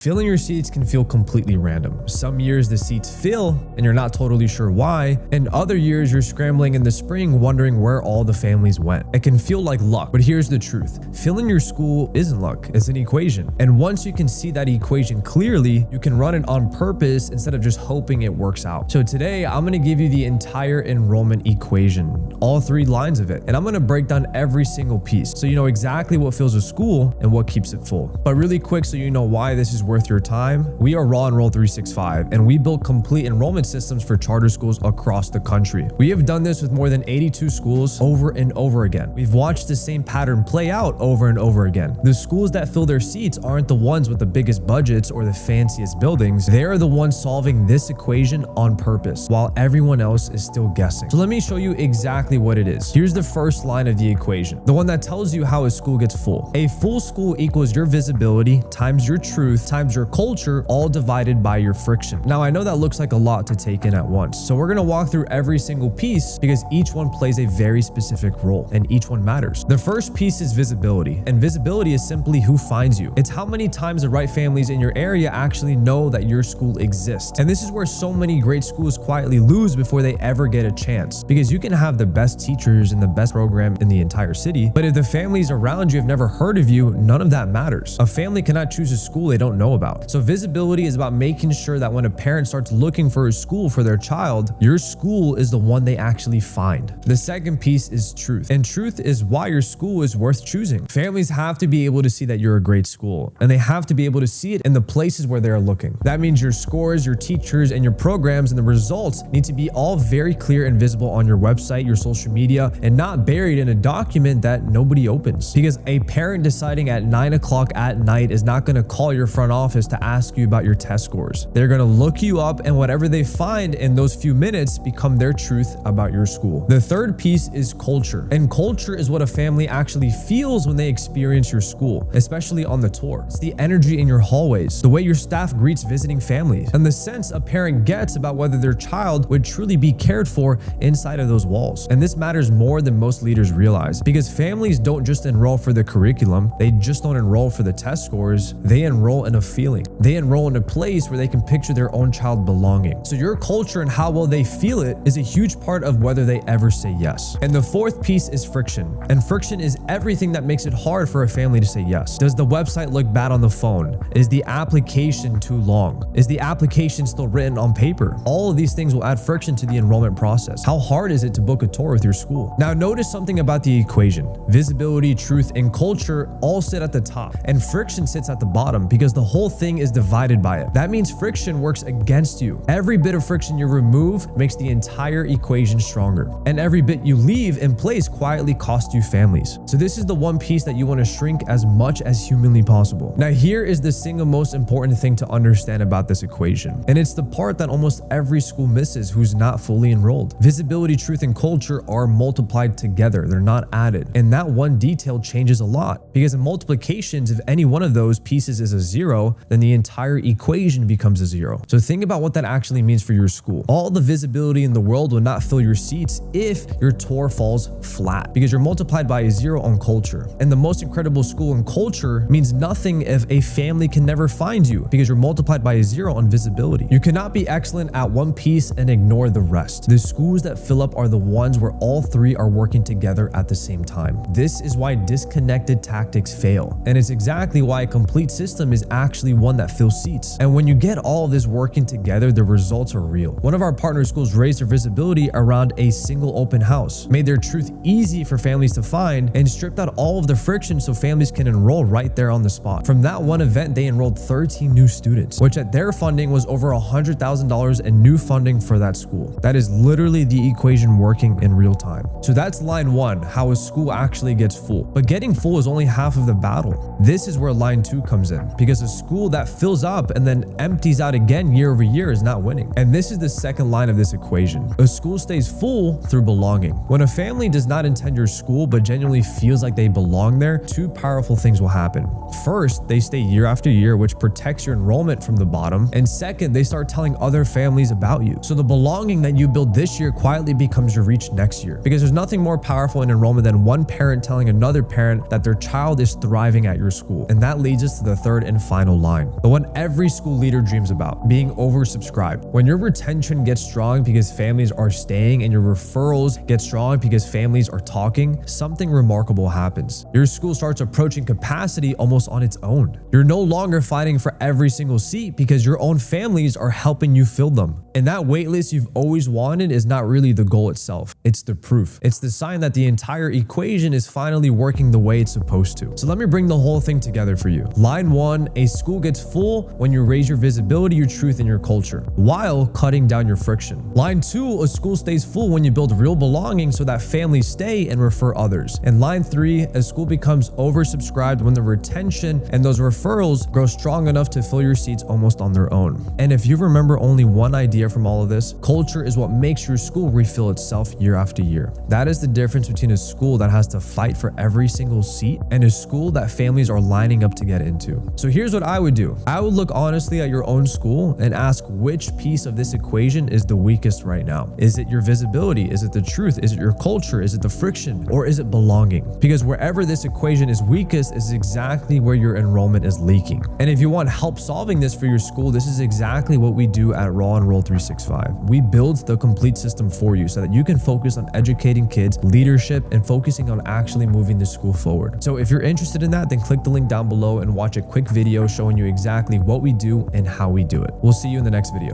Filling your seats can feel completely random. Some years the seats fill and you're not totally sure why, and other years you're scrambling in the spring wondering where all the families went. It can feel like luck, but here's the truth. Filling your school isn't luck, it's an equation. And once you can see that equation clearly, you can run it on purpose instead of just hoping it works out. So today I'm gonna give you the entire enrollment equation, all 3 lines of it, and I'm gonna break down every single piece so you know exactly what fills a school and what keeps it full. But really quick, so you know why this is worth your time, we are Raw Enroll 365, and we build complete enrollment systems for charter schools across the country. We have done this with more than 82 schools over and over again. We've watched the same pattern play out over and over again. The schools that fill their seats aren't the ones with the biggest budgets or the fanciest buildings. They are the ones solving this equation on purpose, while everyone else is still guessing. So let me show you exactly what it is. Here's the first line of the equation, the one that tells you how a school gets full. A full school equals your visibility times your truth times your culture, all divided by your friction. Now, I know that looks like a lot to take in at once, so we're gonna walk through every single piece because each one plays a very specific role and each one matters. The first piece is visibility, and visibility is simply who finds you. It's how many times the right families in your area actually know that your school exists. And this is where so many great schools quietly lose before they ever get a chance, because you can have the best teachers and the best program in the entire city, but if the families around you have never heard of you, none of that matters. A family cannot choose a school they don't know about. So visibility is about making sure that when a parent starts looking for a school for their child, your school is the one they actually find. The second piece is truth, and truth is why your school is worth choosing. Families have to be able to see that you're a great school, and they have to be able to see it in the places where they're looking. That means your scores, your teachers, and your programs and the results need to be all very clear and visible on your website, your social media, and not buried in a document that nobody opens. Because a parent deciding at 9 o'clock at night is not going to call your front office to ask you about your test scores. They're going to look you up, and whatever they find in those few minutes become their truth about your school. The third piece is culture, and culture is what a family actually feels when they experience your school, especially on the tour. It's the energy in your hallways, the way your staff greets visiting families, and the sense a parent gets about whether their child would truly be cared for inside of those walls. And this matters more than most leaders realize, because families don't just enroll for the curriculum, they just don't enroll for the test scores, they enroll in a feeling. They enroll in a place where they can picture their own child belonging. So your culture and how well they feel it is a huge part of whether they ever say yes. And the fourth piece is friction. And friction is everything that makes it hard for a family to say yes. Does the website look bad on the phone? Is the application too long? Is the application still written on paper? All of these things will add friction to the enrollment process. How hard is it to book a tour with your school? Now notice something about the equation. Visibility, truth, and culture all sit at the top, and friction sits at the bottom because the whole thing is divided by it. That means friction works against you. Every bit of friction you remove makes the entire equation stronger, and every bit you leave in place quietly costs you families. So this is the one piece that you want to shrink as much as humanly possible. Now here is the single most important thing to understand about this equation, and it's the part that almost every school misses who's not fully enrolled. Visibility, truth, and culture are multiplied together. They're not added, and that one detail changes a lot, because in multiplications, if any one of those pieces is a 0, then the entire equation becomes a 0. So think about what that actually means for your school. All the visibility in the world will not fill your seats if your tour falls flat, because you're multiplied by a 0 on culture. And the most incredible school in culture means nothing if a family can never find you, because you're multiplied by a 0 on visibility. You cannot be excellent at one piece and ignore the rest. The schools that fill up are the ones where all 3 are working together at the same time. This is why disconnected tactics fail, and it's exactly why a complete system is actually one that fills seats. And when you get all of this working together, the results are real. One of our partner schools raised their visibility around a single open house, made their truth easy for families to find, and stripped out all of the friction so families can enroll right there on the spot. From that one event, they enrolled 13 new students, which at their funding was over $100,000 in new funding for that school. That is literally the equation working in real time. So that's line 1, how a school actually gets full. But getting full is only half of the battle. This is where line 2 comes in, because a school that fills up and then empties out again year over year is not winning. And this is the second line of this equation. A school stays full through belonging. When a family does not attend your school but genuinely feels like they belong there, 2 powerful things will happen. First, they stay year after year, which protects your enrollment from the bottom. And second, they start telling other families about you. So the belonging that you build this year quietly becomes your reach next year, because there's nothing more powerful in enrollment than one parent telling another parent that their child is thriving at your school. And that leads us to the third and final final line, the one every school leader dreams about, being oversubscribed. When your retention gets strong because families are staying and your referrals get strong because families are talking, something remarkable happens. Your school starts approaching capacity almost on its own. You're no longer fighting for every single seat because your own families are helping you fill them. And that waitlist you've always wanted is not really the goal itself. It's the proof. It's the sign that the entire equation is finally working the way it's supposed to. So let me bring the whole thing together for you. Line 1, a school gets full when you raise your visibility, your truth, and your culture, while cutting down your friction. Line 2, a school stays full when you build real belonging so that families stay and refer others. And line 3, a school becomes oversubscribed when the retention and those referrals grow strong enough to fill your seats almost on their own. And if you remember only one idea from all of this, culture is what makes your school refill itself year after year. That is the difference between a school that has to fight for every single seat and a school that families are lining up to get into. So here's what I would do. I would look honestly at your own school and ask which piece of this equation is the weakest right now. Is it your visibility? Is it the truth? Is it your culture? Is it the friction? Or is it belonging? Because wherever this equation is weakest is exactly where your enrollment is leaking. And if you want help solving this for your school, this is exactly what we do at Raw Enroll 365. We build the complete system for you so that you can focus on educating kids, leadership, and focusing on actually moving the school forward. So if you're interested in that, then click the link down below and watch a quick video showing you exactly what we do and how we do it. We'll see you in the next video.